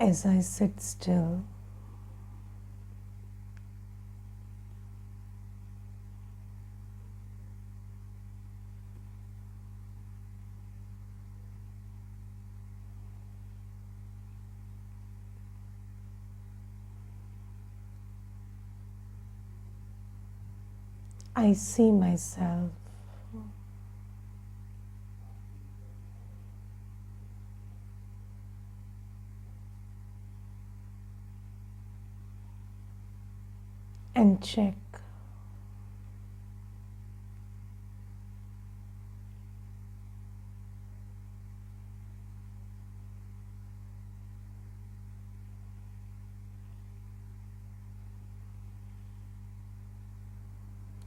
As I sit still, I see myself and check,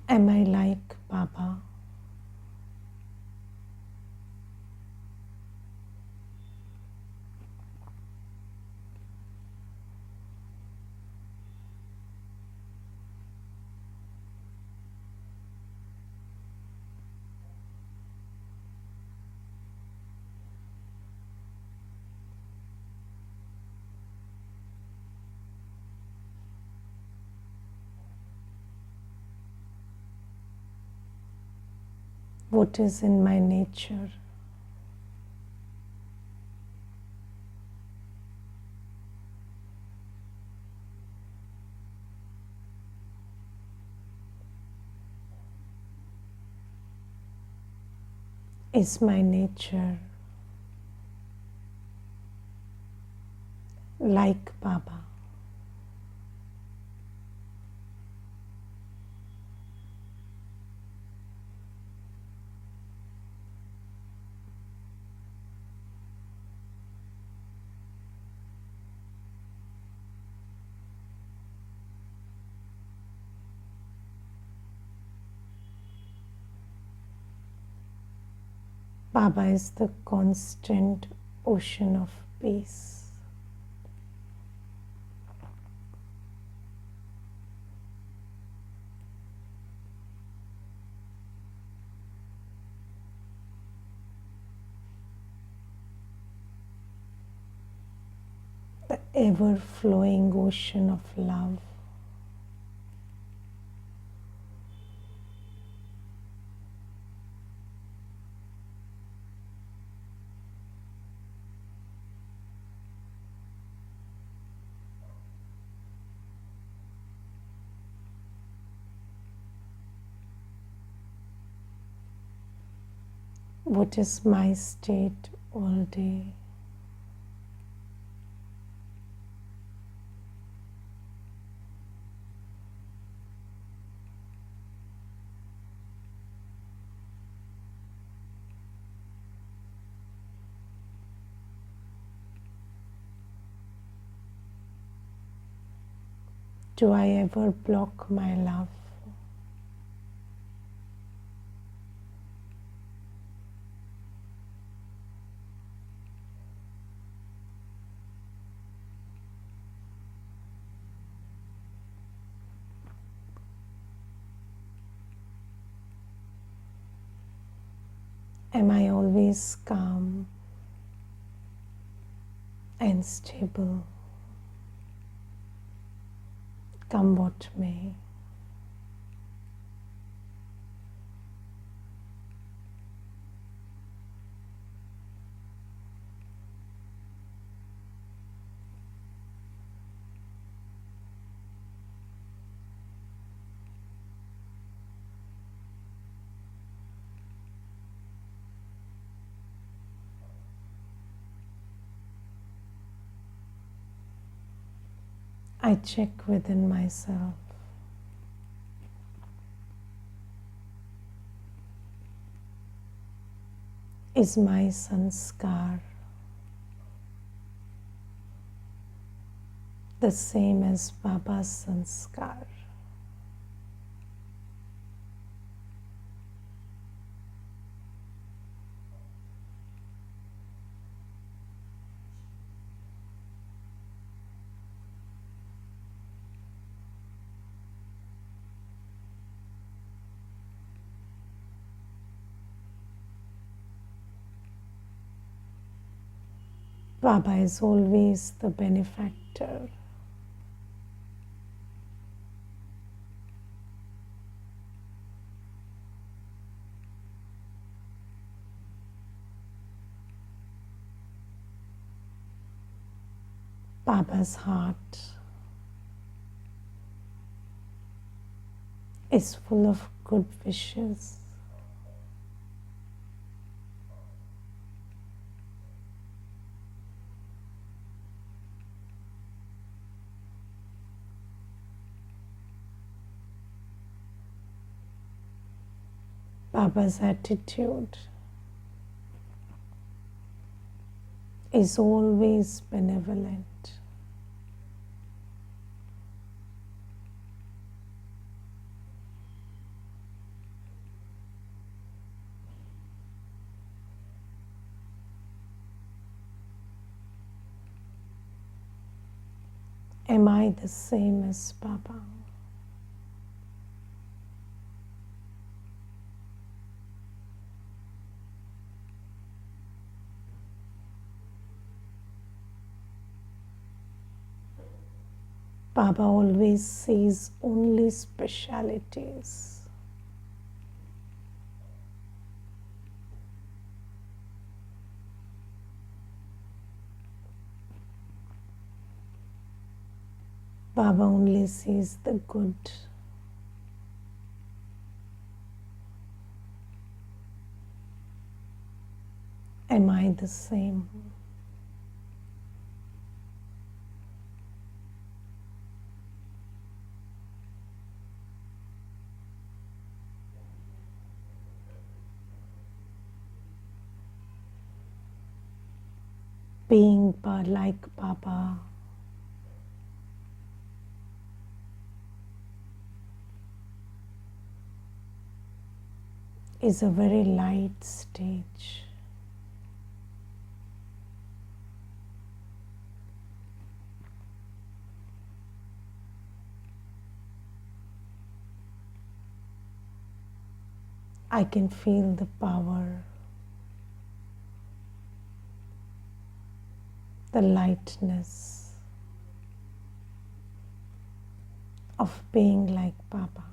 am I like Baba? What is in my nature? Is my nature like Baba? Baba is the constant ocean of peace. The ever-flowing ocean of love. What is my state all day? Do I ever block my love? Am I always calm and stable, come what may? I check within myself. Is my sanskar the same as Baba's sanskar? Baba is always the benefactor. Baba's heart is full of good wishes. Baba's attitude is always benevolent. Am I the same as Baba? Baba always sees only specialities. Baba only sees the good. Am I the same? Being like Baba is a very light stage. I can feel the power, the lightness of being like Baba.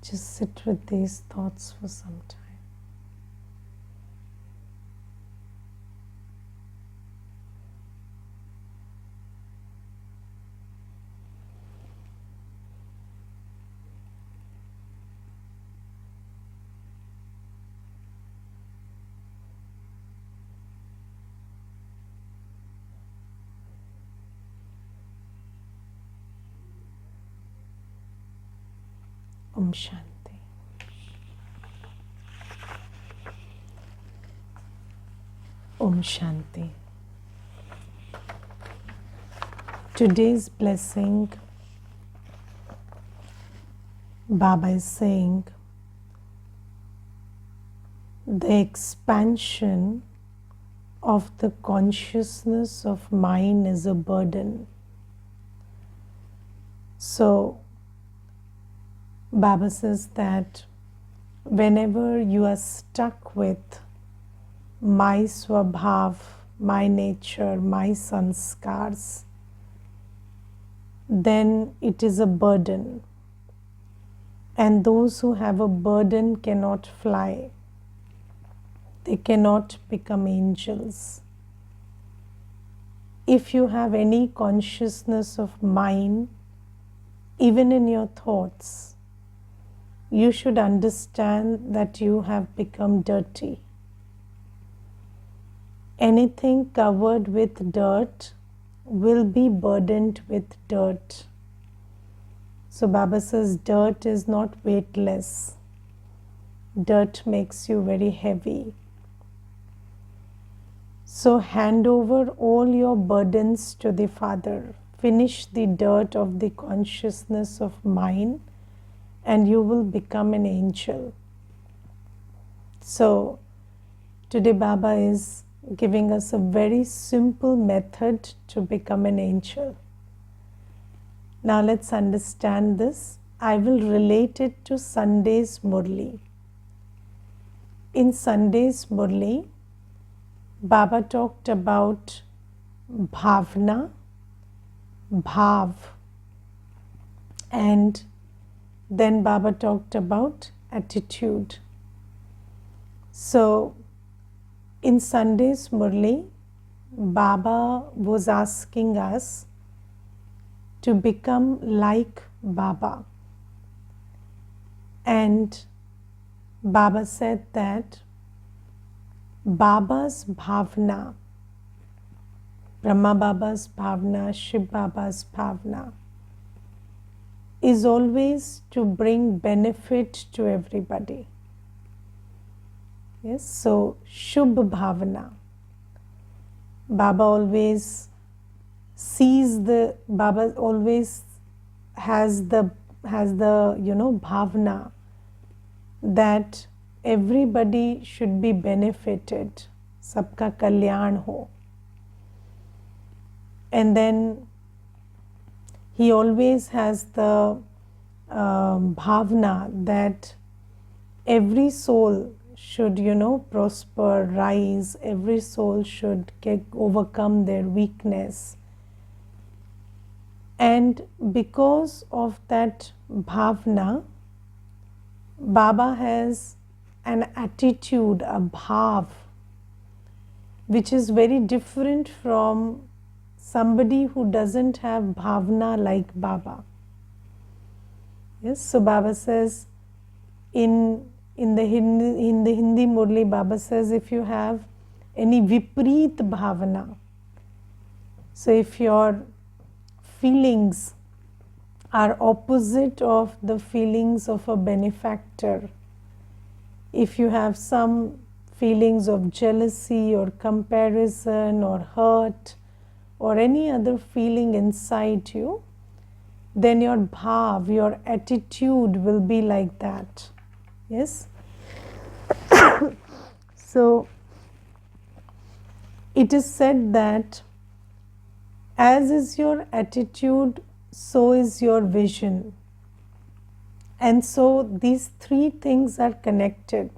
Just sit with these thoughts for some time. Om Shanti. Om Shanti. Today's blessing, Baba is saying, the expansion of the consciousness of mind is a burden. So, Baba says that whenever you are stuck with my swabhav, my nature, my sanskars, then it is a burden. And those who have a burden cannot fly. They cannot become angels. If you have any consciousness of mind, even in your thoughts, you should understand that you have become dirty. Anything covered with dirt will be burdened with dirt. So Baba says dirt is not weightless. Dirt makes you very heavy. So hand over all your burdens to the Father. Finish the dirt of the consciousness of mind and you will become an angel. So today Baba is giving us a very simple method to become an angel. Now let's understand this. I will relate it to Sunday's Murli. In Sunday's Murli, Baba talked about bhavna, bhav, and then Baba talked about attitude. So in Sunday's Murli, Baba was asking us to become like Baba. And Baba said that Baba's bhavna, Brahma Baba's bhavna, Shiv Baba's bhavna, is always to bring benefit to everybody. Yes, so Shubh Bhavana. Baba always sees the, Baba always has the bhavna that everybody should be benefited, sabka kalyan ho. And then he always has the bhavna that every soul should, prosper, rise, every soul should overcome their weakness. And because of that bhavna, Baba has an attitude, a bhav, which is very different from somebody who doesn't have bhavna like Baba. Yes, so Baba says in the Hindi Murli, Baba says if you have any vipreet bhavana, so if your feelings are opposite of the feelings of a benefactor, if you have some feelings of jealousy or comparison or hurt or any other feeling inside you, then your bhav, your attitude will be like that. Yes? So it is said that as is your attitude, so is your vision. And so these three things are connected.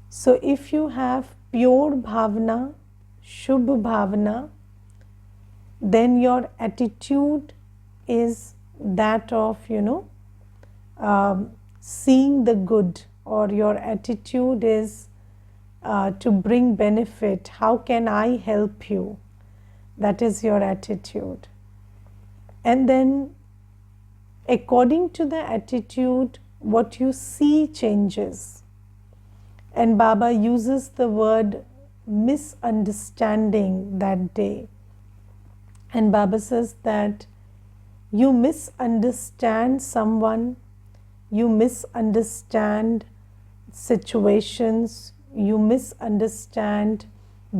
So if you have pure bhavana, Shubh Bhavana, then your attitude is that of, seeing the good, or your attitude is to bring benefit. How can I help you? That is your attitude. And then according to the attitude, what you see changes. And Baba uses the word misunderstanding that day. And Baba says that you misunderstand someone, you misunderstand situations, you misunderstand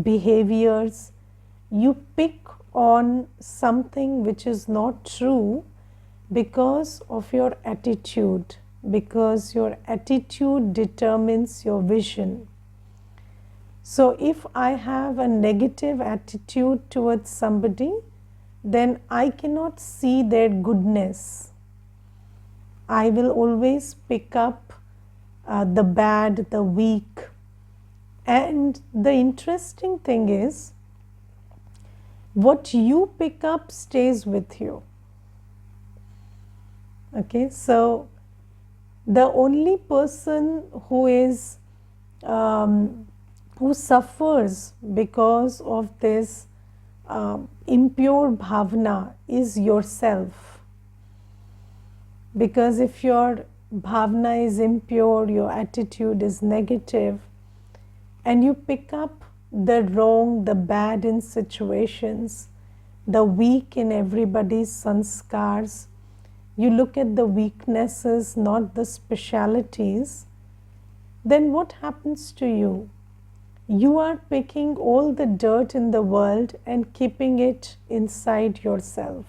behaviors, you pick on something which is not true because of your attitude, because your attitude determines your vision. So if I have a negative attitude towards somebody, then I cannot see their goodness. I will always pick up the bad, the weak. And the interesting thing is, what you pick up stays with you. Okay, so the only person who is who suffers because of this impure bhavna is yourself. Because if your bhavna is impure, your attitude is negative, and you pick up the wrong, the bad in situations, the weak in everybody's sanskars, you look at the weaknesses, not the specialities, then what happens to you? You are picking all the dirt in the world and keeping it inside yourself.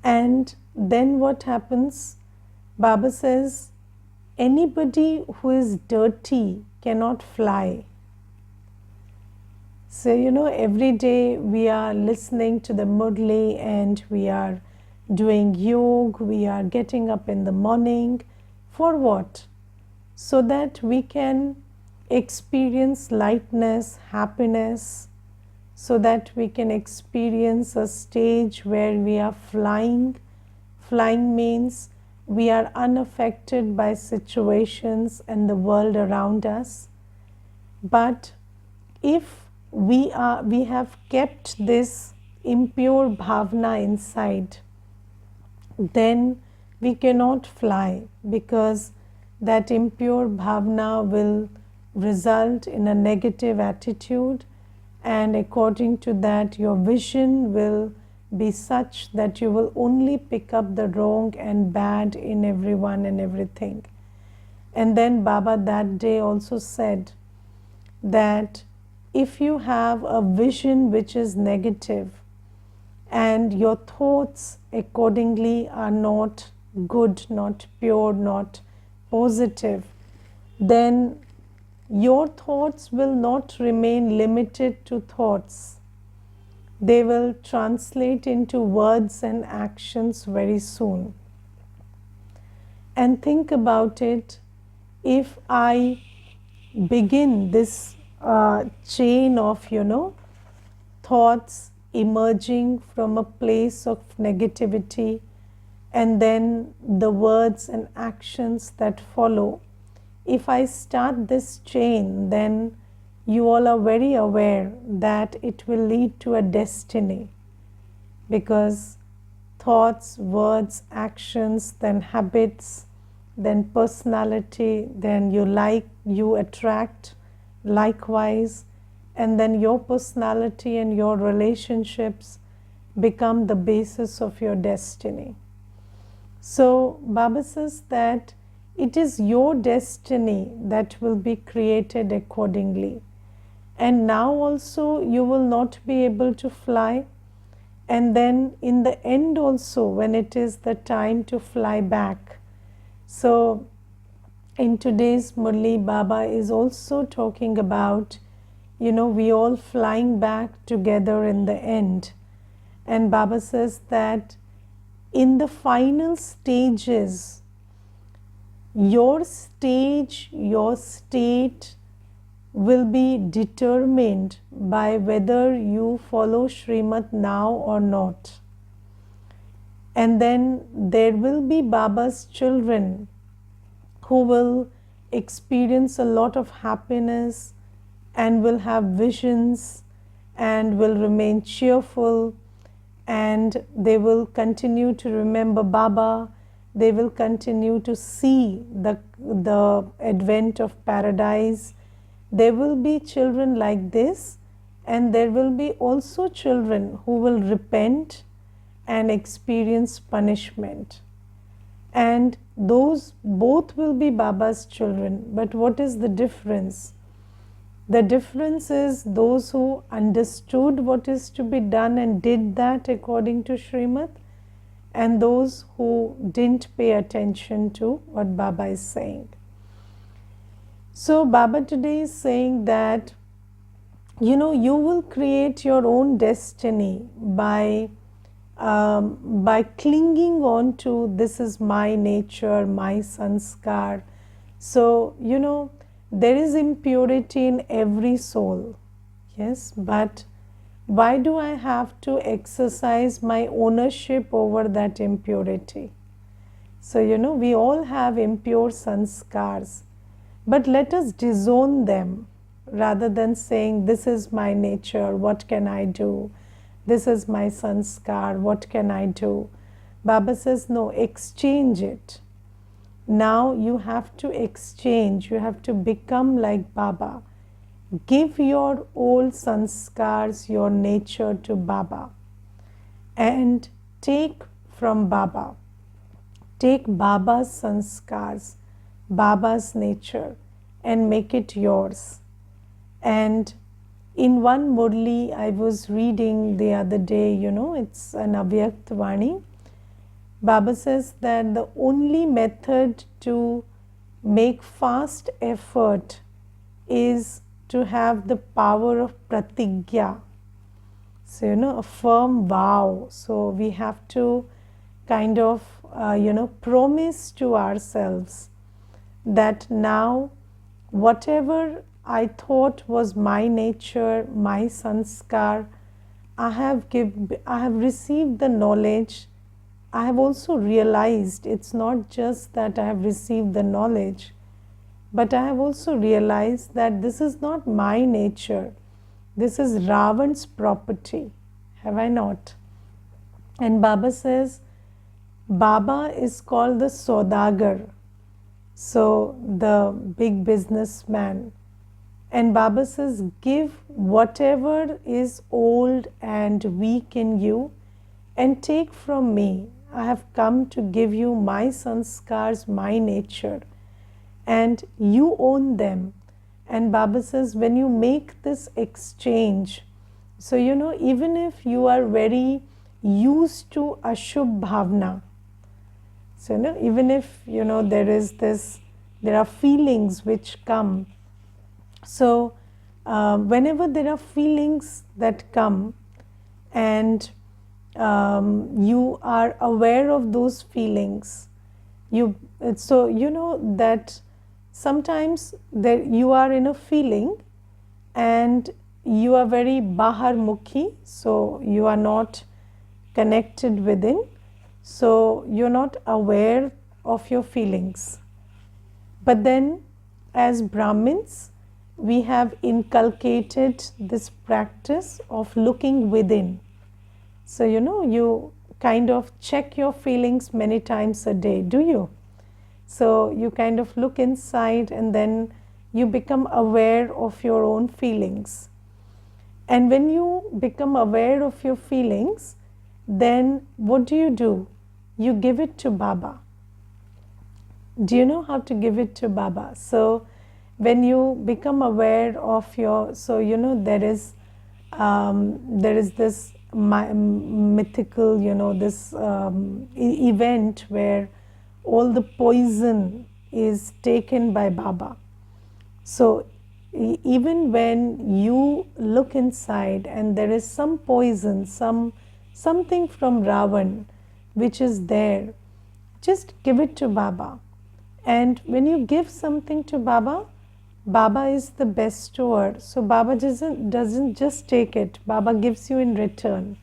And then what happens? Baba says, anybody who is dirty cannot fly. So, every day we are listening to the Murli and we are doing yoga, we are getting up in the morning. For what? So that we can experience lightness, happiness, so that we can experience a stage where we are flying. Flying means we are unaffected by situations and the world around us. But if we have kept this impure bhavna inside, then we cannot fly, because that impure bhavna will result in a negative attitude, and according to that your vision will be such that you will only pick up the wrong and bad in everyone and everything. And then Baba that day also said that if you have a vision which is negative and your thoughts accordingly are not good, not pure, not positive, then your thoughts will not remain limited to thoughts. They will translate into words and actions very soon. And think about it, if I begin this chain of, thoughts emerging from a place of negativity, and then the words and actions that follow, if I start this chain, then you all are very aware that it will lead to a destiny, because thoughts, words, actions, then habits, then personality, then you attract likewise, and then your personality and your relationships become the basis of your destiny. So Baba says that it is your destiny that will be created accordingly. And now also you will not be able to fly, and then in the end also, when it is the time to fly back. So in today's Murli, Baba is also talking about, we all flying back together in the end. And Baba says that in the final stages, your stage, your state will be determined by whether you follow Srimad now or not. And then there will be Baba's children who will experience a lot of happiness and will have visions and will remain cheerful, and they will continue to remember Baba. They will continue to see the advent of paradise. There will be children like this, and there will be also children who will repent and experience punishment. And those both will be Baba's children. But what is the difference? The difference is those who understood what is to be done and did that according to Srimad, and those who didn't pay attention to what Baba is saying. So Baba today is saying that, you will create your own destiny by clinging on to this is my nature, my sanskar. So, there is impurity in every soul, yes, but why do I have to exercise my ownership over that impurity? So, we all have impure sanskars, but let us disown them rather than saying, this is my nature, what can I do? This is my sanskar, what can I do? Baba says, no, exchange it. Now you have to exchange, you have to become like Baba. Give your old sanskars, your nature to Baba, and take from Baba. Take Baba's sanskars, Baba's nature, and make it yours. And in one Murli I was reading the other day, it's an Avyakt Vani. Baba says that the only method to make fast effort is to have the power of pratigya. So, a firm vow. So, we have to kind of, promise to ourselves that now whatever I thought was my nature, my sanskar, I have received the knowledge. I have also realized it's not just that I have received the knowledge, but I have also realized that this is not my nature. This is Ravan's property. Have I not? And Baba says, Baba is called the Saudagar, so the big businessman. And Baba says, give whatever is old and weak in you and take from me. I have come to give you my sanskars, my nature, and you own them. And Baba says, when you make this exchange, so even if you are very used to Ashubh Bhavna, so even if there are feelings which come. So whenever there are feelings that come and you are aware of those feelings, that sometimes you are in a feeling and you are very bahar mukhi, so you are not connected within, so you're not aware of your feelings. But then as Brahmins, we have inculcated this practice of looking within. So you kind of check your feelings many times a day, do you? So you kind of look inside and then you become aware of your own feelings. And when you become aware of your feelings, then what do? You give it to Baba. Do you know how to give it to Baba? So when you become aware of your, so there is this mythical, this event where all the poison is taken by Baba. So even when you look inside and there is some poison, something from Ravan which is there, just give it to Baba. And when you give something to Baba, Baba is the bestower. So Baba doesn't just take it. Baba gives you in return.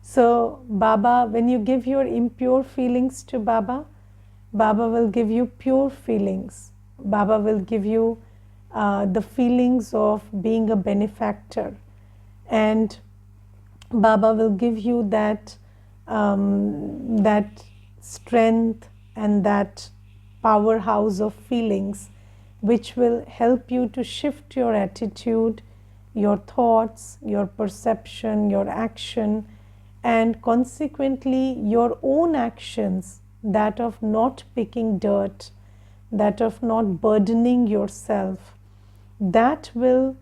So Baba, when you give your impure feelings to Baba, Baba will give you pure feelings. Baba will give you the feelings of being a benefactor. And Baba will give you that strength and that powerhouse of feelings which will help you to shift your attitude, your thoughts, your perception, your action, and consequently your own actions, that of not picking dirt, that of not burdening yourself. That will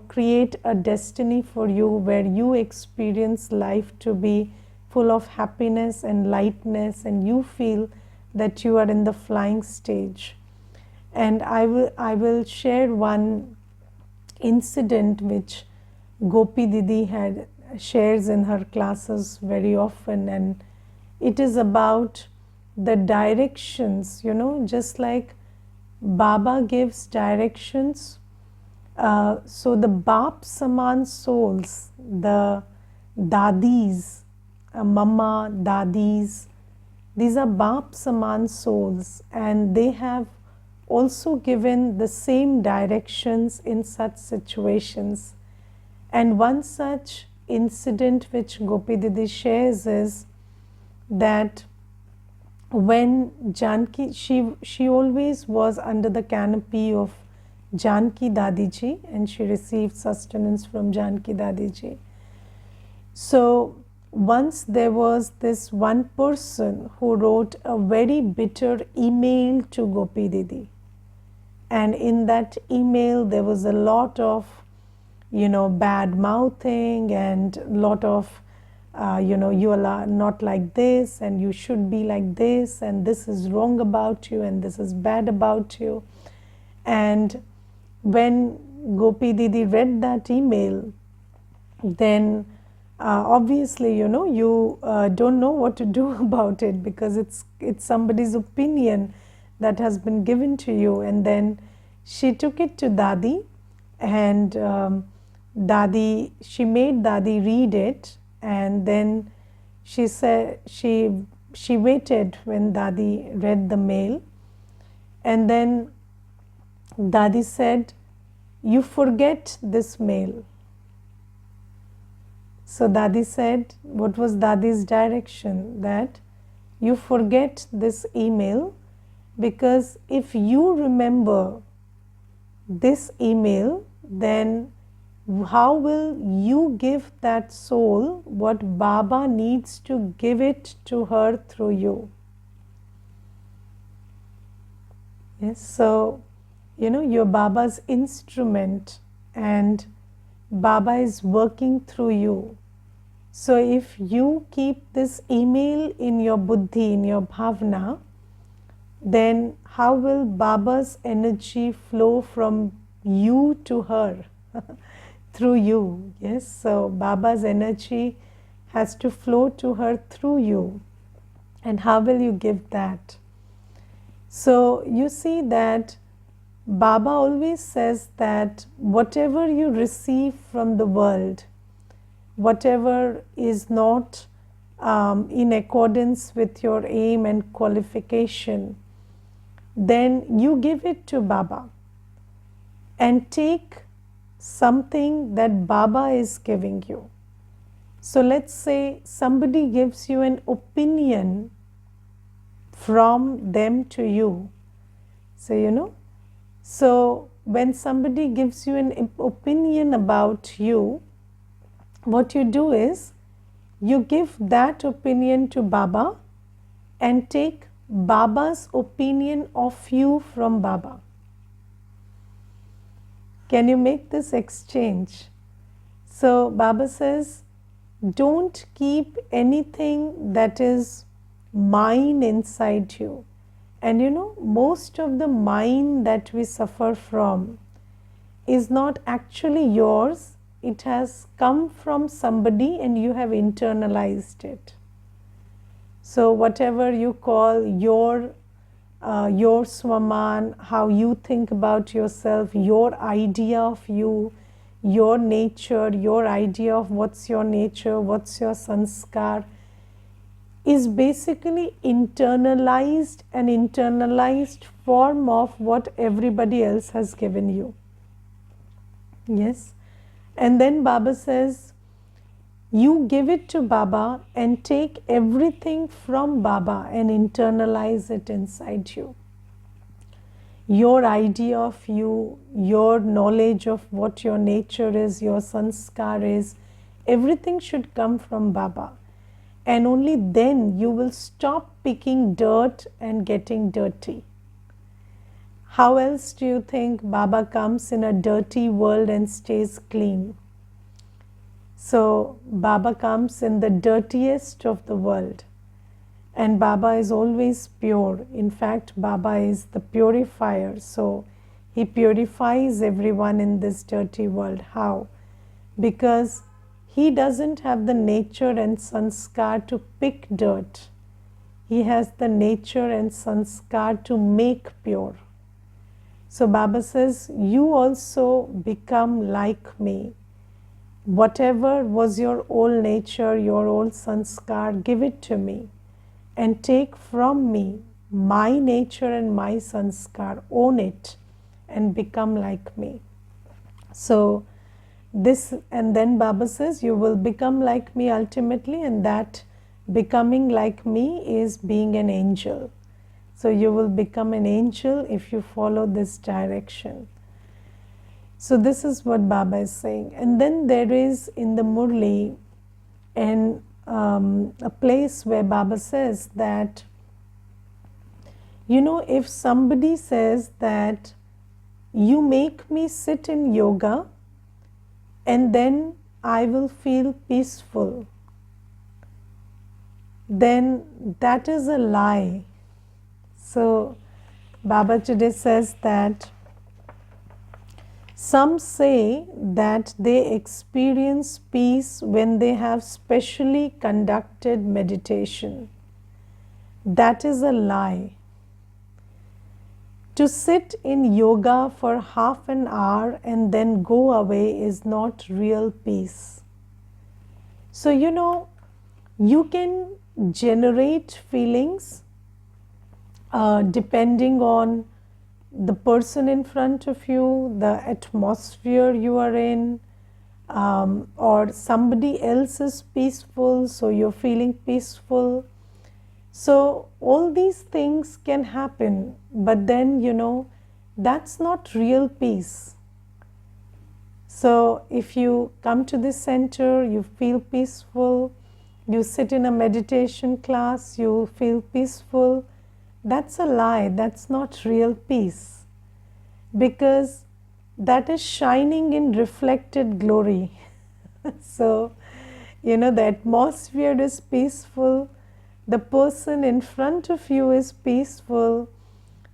create a destiny for you where you experience life to be full of happiness and lightness, and you feel that you are in the flying stage. And I will share one incident which Gopi Didi shares in her classes very often, and it is about the directions, just like Baba gives directions. So the Baap Saman souls, the Dadis, Mama, Dadis, these are Baap Saman souls, and they have also given the same directions in such situations. And one such incident which Gopi Didi shares is that when Janki, she always was under the canopy of Janki Dadiji, and she received sustenance from Janki Dadiji. So once there was this one person who wrote a very bitter email to Gopi Didi, and in that email there was a lot of bad mouthing and a lot of you are not like this, and you should be like this, and this is wrong about you, and this is bad about you. And when Gopi Didi read that email, then obviously, you don't know what to do about it, because it's somebody's opinion that has been given to you. And then she took it to Dadi, and she made Dadi read it, and then she said she waited when Dadi read the mail, and then Dadi said, "You forget this mail." So Dadi said, what was Dadi's direction? That you forget this email, because if you remember this email, then how will you give that soul what Baba needs to give it to her through you? Yes, so you're Baba's instrument, and Baba is working through you. So if you keep this email in your buddhi, in your bhavna, then how will Baba's energy flow from you to her through you? Yes, so Baba's energy has to flow to her through you. And how will you give that? So you see that Baba always says that whatever you receive from the world, whatever is not in accordance with your aim and qualification, then you give it to Baba and take something that Baba is giving you. So let's say somebody gives you an opinion from them to you. So, so when somebody gives you an opinion about you, what you do is you give that opinion to Baba and take Baba's opinion of you from Baba. Can you make this exchange? So Baba says, don't keep anything that is mine inside you. And most of the mine that we suffer from is not actually yours. It has come from somebody and you have internalized it. So whatever you call your Swaman, how you think about yourself, your idea of you, your nature, your idea of what's your nature, what's your sanskar, is basically an internalized form of what everybody else has given you. Yes. And then Baba says, you give it to Baba and take everything from Baba and internalize it inside you. Your idea of you, your knowledge of what your nature is, your sanskar is, everything should come from Baba. And only then you will stop picking dirt and getting dirty. How else do you think Baba comes in a dirty world and stays clean? So Baba comes in the dirtiest of the world, and Baba is always pure. In fact, Baba is the purifier. So he purifies everyone in this dirty world. How? Because he doesn't have the nature and sanskar to pick dirt. He has the nature and sanskar to make pure. So Baba says, you also become like me. Whatever was your old nature, your old sanskar, give it to me and take from me my nature and my sanskar, own it and become like me. So this, and then Baba says, you will become like me ultimately, and that becoming like me is being an angel. So you will become an angel if you follow this direction. So this is what Baba is saying. And then there is in the Murli a place where Baba says that, if somebody says that you make me sit in yoga and then I will feel peaceful. then that is a lie. So Baba today says that some say that they experience peace when they have specially conducted meditation. That is a lie. To sit in yoga for half an hour and then go away is not real peace. So, you can generate feelings depending on the person in front of you, the atmosphere you are in, or somebody else is peaceful, so you're feeling peaceful. So all these things can happen, but then that's not real peace. So if you come to this center, you feel peaceful, you sit in a meditation class, you feel peaceful, that's a lie. That's not real peace, because that is shining in reflected glory. So, the atmosphere is peaceful, the person in front of you is peaceful,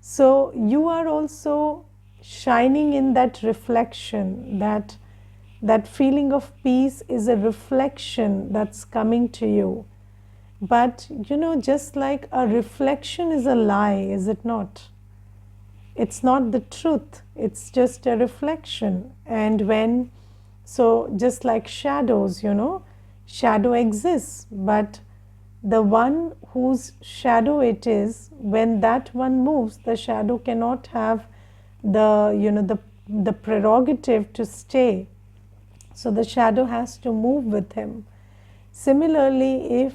so you are also shining in that reflection. That feeling of peace is a reflection that's coming to you. But just like a reflection is a lie, is it not? It's not the truth, it's just a reflection. And so just like shadows, shadow exists, but the one whose shadow it is, when that one moves, the shadow cannot have the prerogative to stay. So the shadow has to move with him. Similarly, if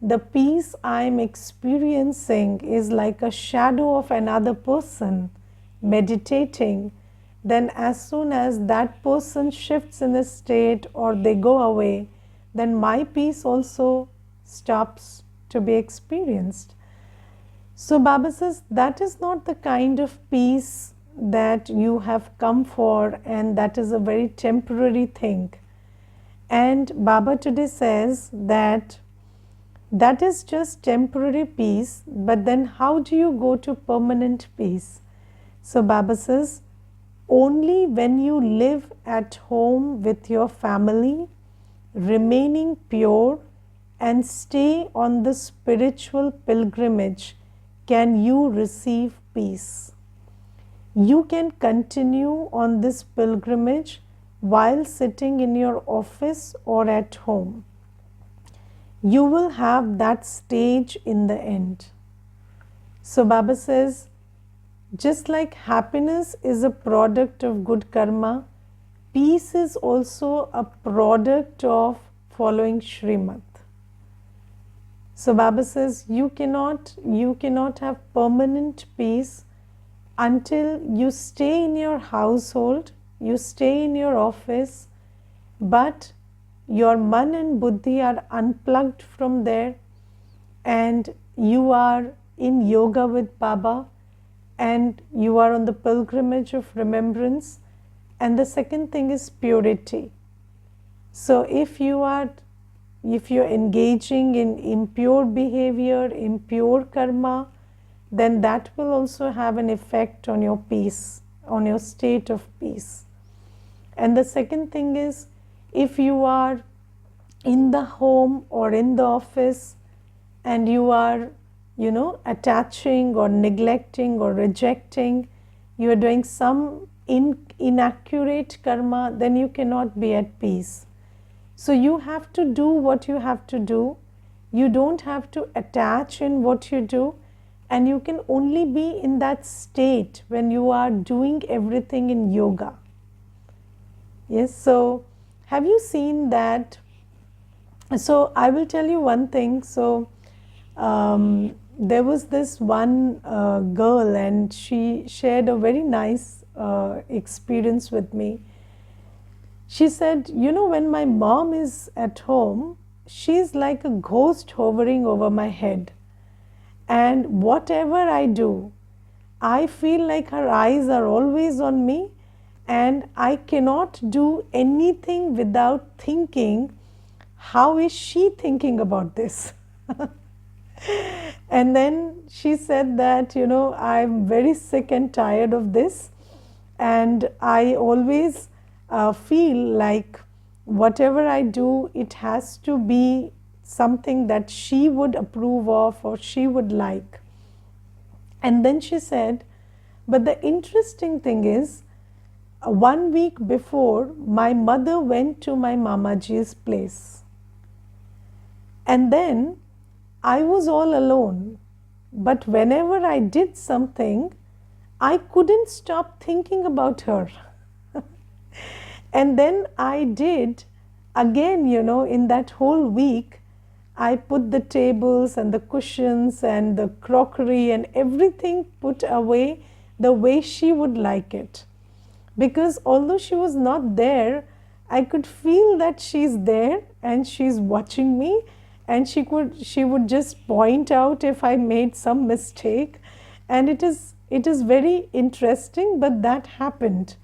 the peace I am experiencing is like a shadow of another person meditating, then as soon as that person shifts in a state or they go away, then my peace also stops to be experienced. So Baba says that is not the kind of peace that you have come for, and that is a very temporary thing. And Baba today says that is just temporary peace, but then how do you go to permanent peace? So Baba says, only when you live at home with your family, remaining pure and stay on the spiritual pilgrimage, can you receive peace. You can continue on this pilgrimage while sitting in your office or at home. You will have that stage in the end. So Baba says, just like happiness is a product of good karma, peace is also a product of following Srimad. So Baba says you cannot have permanent peace until you stay in your household, you stay in your office, but your man and buddhi are unplugged from there, and you are in yoga with Baba, and you are on the pilgrimage of remembrance. And the second thing is purity. So if you're engaging in impure behavior, impure karma, then that will also have an effect on your peace, on your state of peace. And the second thing is, if you are in the home or in the office and you are attaching or neglecting or rejecting, you are doing some inaccurate karma, then you cannot be at peace. So you have to do what you have to do. You don't have to attach in what you do, and you can only be in that state when you are doing everything in yoga. Yes, so have you seen that? So I will tell you one thing. So there was this one girl, and she shared a very nice experience with me. She said, when my mom is at home, she's like a ghost hovering over my head. And whatever I do, I feel like her eyes are always on me, and I cannot do anything without thinking, how is she thinking about this? And then she said that, I'm very sick and tired of this, and I always feel like whatever I do, it has to be something that she would approve of or she would like. And then she said, but the interesting thing is, 1 week before, my mother went to my Mamaji's place. And then I was all alone. But whenever I did something, I couldn't stop thinking about her. And then I did again, in that whole week, I put the tables and the cushions and the crockery and everything put away the way she would like it. Because although she was not there, I could feel that she's there and she's watching me, and she would just point out if I made some mistake. And it is very interesting, but that happened.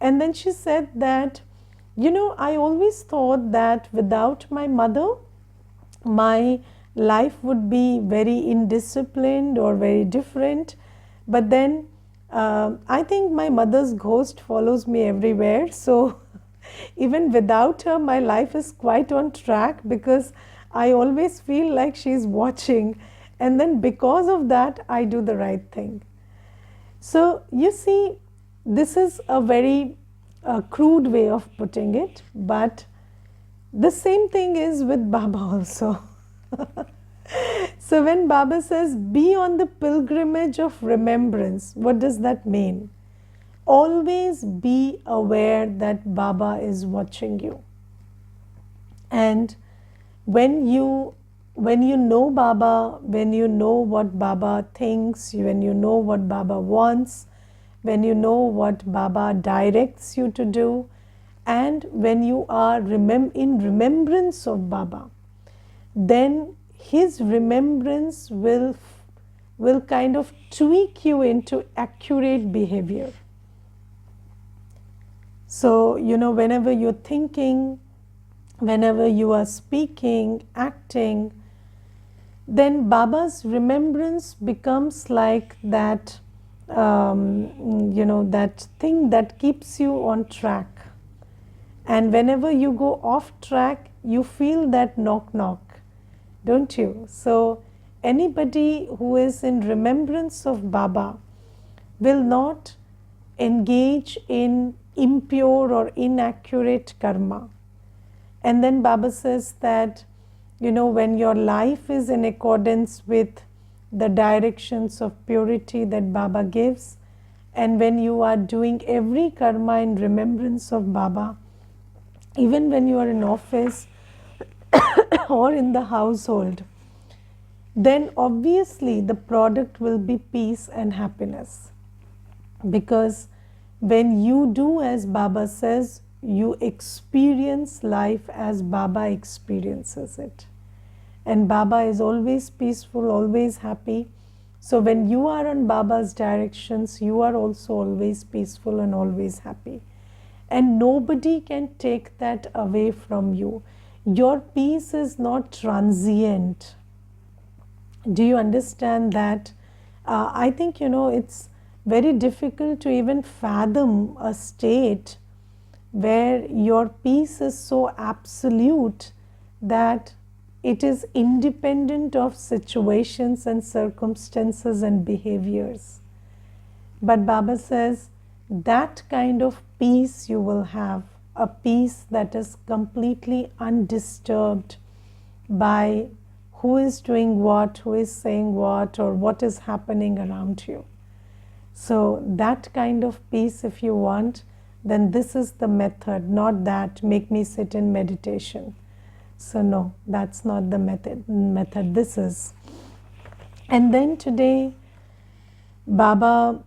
And then she said that, I always thought that without my mother, my life would be very indisciplined or very different. But then I think my mother's ghost follows me everywhere. So even without her, my life is quite on track, because I always feel like she's watching. And then because of that, I do the right thing. So you see, this is a very crude way of putting it, but the same thing is with Baba also. So when Baba says, be on the pilgrimage of remembrance, what does that mean? Always be aware that Baba is watching you. And when you know Baba, when you know what Baba thinks, when you know what Baba wants, when you know what Baba directs you to do, and when you are in remembrance of Baba, then his remembrance will kind of tweak you into accurate behavior. So, whenever you're thinking, whenever you are speaking, acting, then Baba's remembrance becomes like that, that thing that keeps you on track. And whenever you go off track, you feel that knock knock, don't you? So anybody who is in remembrance of Baba will not engage in impure or inaccurate karma. And then Baba says that, when your life is in accordance with the directions of purity that Baba gives, and when you are doing every karma in remembrance of Baba, even when you are in office or in the household, then obviously the product will be peace and happiness. Because when you do as Baba says, you experience life as Baba experiences it. And Baba is always peaceful, always happy. So when you are on Baba's directions, you are also always peaceful and always happy. And nobody can take that away from you. Your peace is not transient. Do you understand that? I think, it's very difficult to even fathom a state where your peace is so absolute that it is independent of situations and circumstances and behaviors. But Baba says that kind of peace you will have, a peace that is completely undisturbed by who is doing what, who is saying what, or what is happening around you. So that kind of peace, if you want, then this is the method, not that make me sit in meditation. So no, that's not the method this is. And then today Baba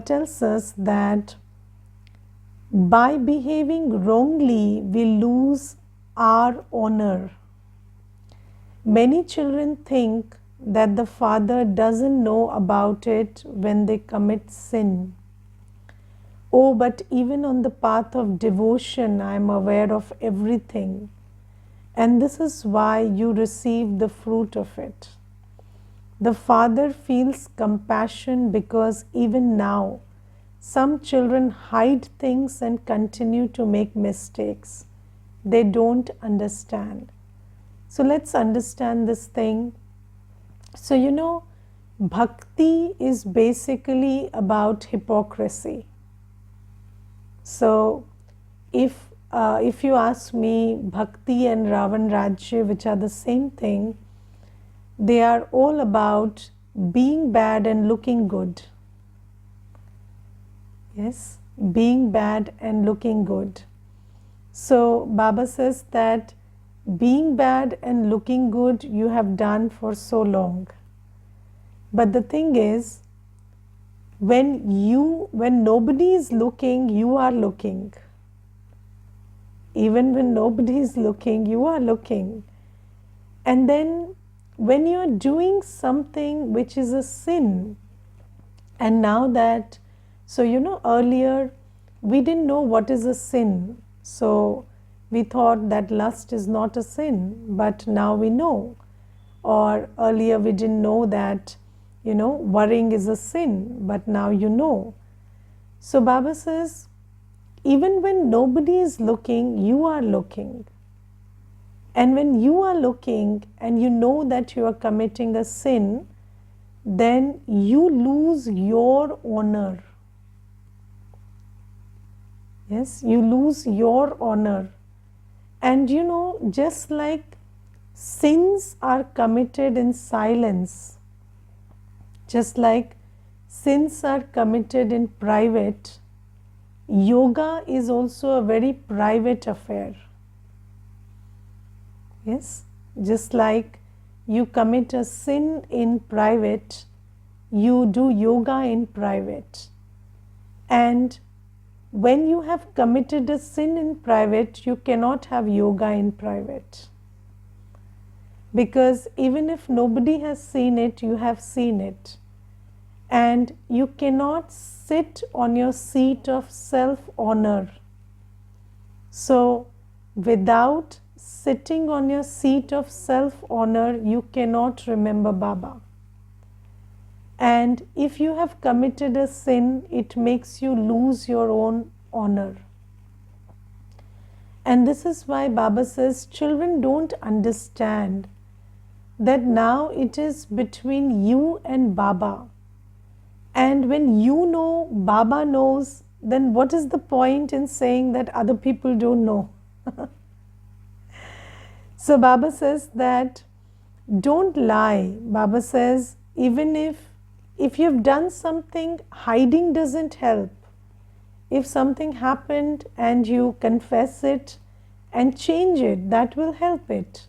tells us that by behaving wrongly we lose our honor. Many children think that the father doesn't know about it when they commit sin. Oh, but even on the path of devotion, I am aware of everything. And this is why you receive the fruit of it. The Father feels compassion because even now, some children hide things and continue to make mistakes. They don't understand. So let's understand this thing. So, bhakti is basically about hypocrisy. So, if you ask me, bhakti and Ravan Rajya, which are the same thing, they are all about being bad and looking good. Yes, being bad and looking good. So Baba says that being bad and looking good you have done for so long. But the thing is, when nobody is looking, you are looking. Even when nobody is looking, you are looking. And then when you are doing something which is a sin, and now that, so earlier we didn't know what is a sin. So we thought that lust is not a sin, but now we know. Or earlier we didn't know that, worrying is a sin, but now you know. So Baba says, even when nobody is looking, you are looking. And when you are looking and you know that you are committing a sin, then you lose your honor. Yes, you lose your honor. And just like sins are committed in silence, just like sins are committed in private, yoga is also a very private affair. Yes, just like you commit a sin in private, you do yoga in private. And when you have committed a sin in private, you cannot have yoga in private. Because even if nobody has seen it, you have seen it. And you cannot sit on your seat of self-honor. So, without sitting on your seat of self-honor, you cannot remember Baba. And if you have committed a sin, it makes you lose your own honor. And this is why Baba says children don't understand that now it is between you and Baba. And when you know, Baba knows, then what is the point in saying that other people don't know? So Baba says that don't lie. Baba says even if you've done something, hiding doesn't help. If something happened and you confess it and change it, that will help it.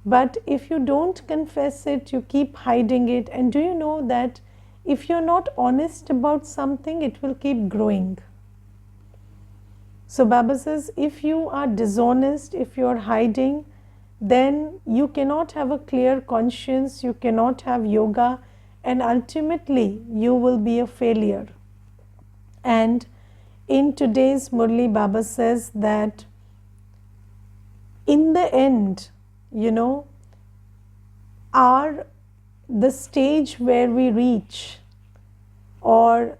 But if you don't confess it, you keep hiding it. And do you know that if you're not honest about something, it will keep growing. So Baba says, if you are dishonest, if you're hiding, then you cannot have a clear conscience, you cannot have yoga, and ultimately you will be a failure. And in today's Murli, Baba says that in the end, the stage where we reach or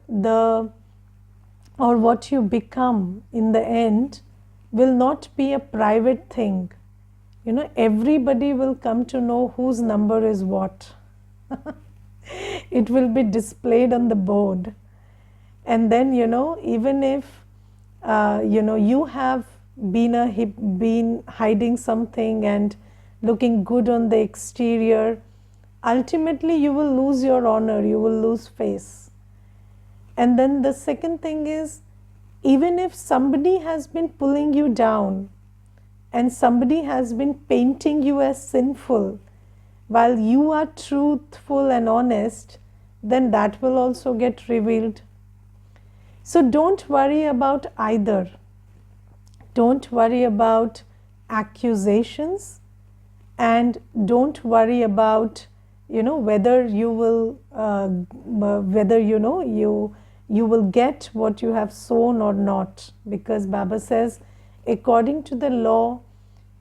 what you become in the end will not be a private thing. Everybody will come to know whose number is what. It will be displayed on the board. And then, even if, you have been hiding something and looking good on the exterior, ultimately you will lose your honor, you will lose face. And then the second thing is, even if somebody has been pulling you down and somebody has been painting you as sinful, while you are truthful and honest, then that will also get revealed. So don't worry about either. Don't worry about accusations, and don't worry about whether you will you will get what you have sown or not, because Baba says according to the law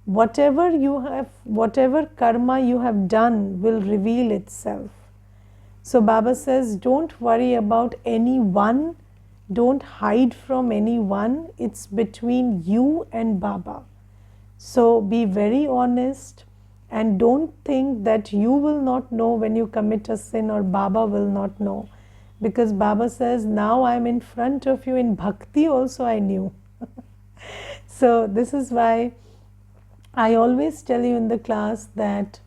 whatever karma you have done will reveal itself. So Baba says, don't worry about anyone, don't hide from anyone, it's between you and Baba. So be very honest and don't think that you will not know when you commit a sin or Baba will not know. Because Baba says, now I am in front of you in bhakti also I knew. So this is why I always tell you in the class that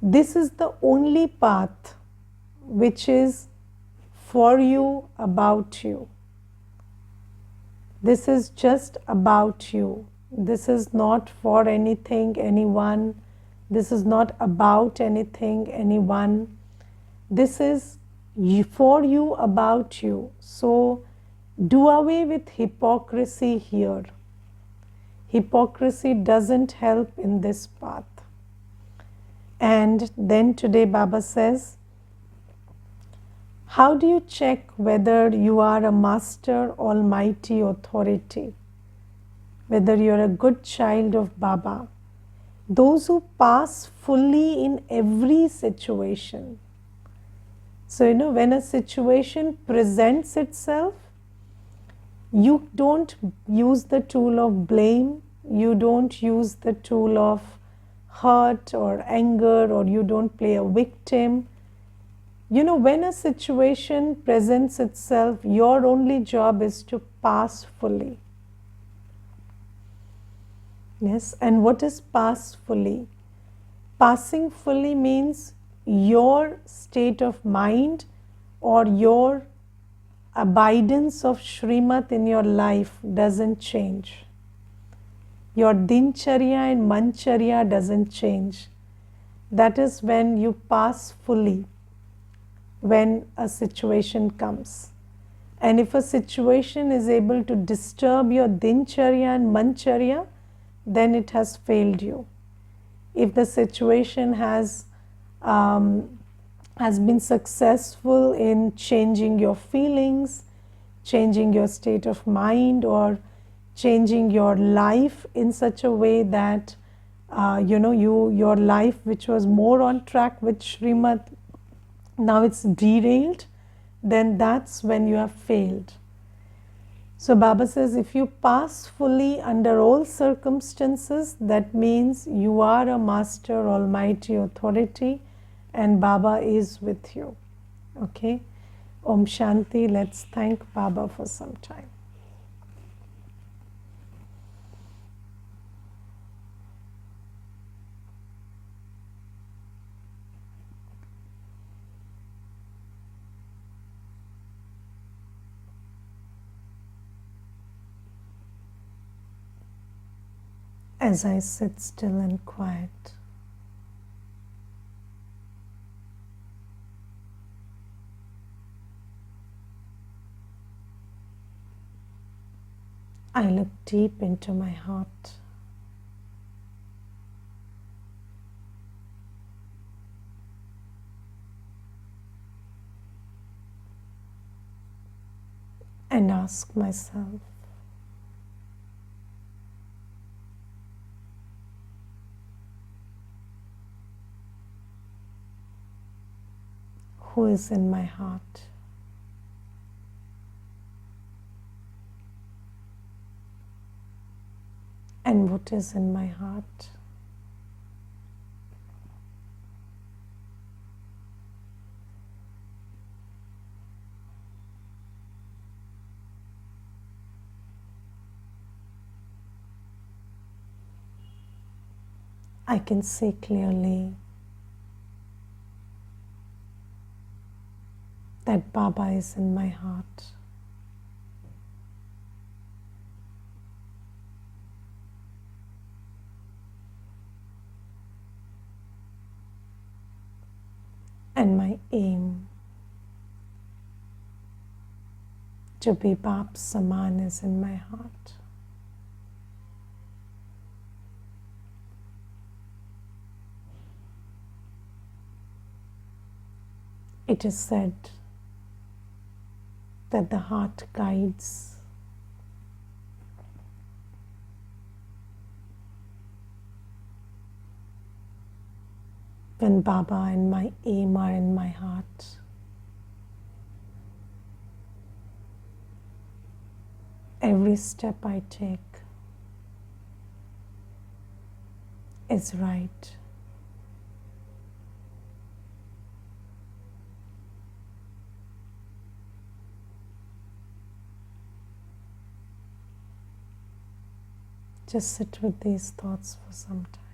this is the only path which is for you, about you. This is just about you. This is not for anything, anyone. This is not about anything, anyone. This is for you, about you. So do away with hypocrisy here. Hypocrisy doesn't help in this path. And then today Baba says, how do you check whether you are a master, almighty authority? Whether you're a good child of Baba? Those who pass fully in every situation. So, when a situation presents itself, you don't use the tool of blame, you don't use the tool of hurt or anger, or you don't play a victim. When a situation presents itself, your only job is to pass fully. Yes, and what is pass fully? Passing fully means your state of mind or your abidance of Shrimat in your life doesn't change. Your dincharya and mancharya doesn't change. That is when you pass fully, when a situation comes. And if a situation is able to disturb your dincharya and mancharya, then it has failed you. If the situation has been successful in changing your feelings, changing your state of mind, or changing your life in such a way that your life, which was more on track with Srimad, now it's derailed, then that's when you have failed. So Baba says, if you pass fully under all circumstances, that means you are a master, almighty authority, and Baba is with you. Okay? Om Shanti. Let's thank Baba for some time. As I sit still and quiet, I look deep into my heart. And ask myself, who is in my heart? And what is in my heart? I can see clearly that Baba is in my heart. And my aim to be Bap Saman is in my heart. It is said that the heart guides. when Baba and my aim are in my heart. Every step I take is right. Just sit with these thoughts for some time.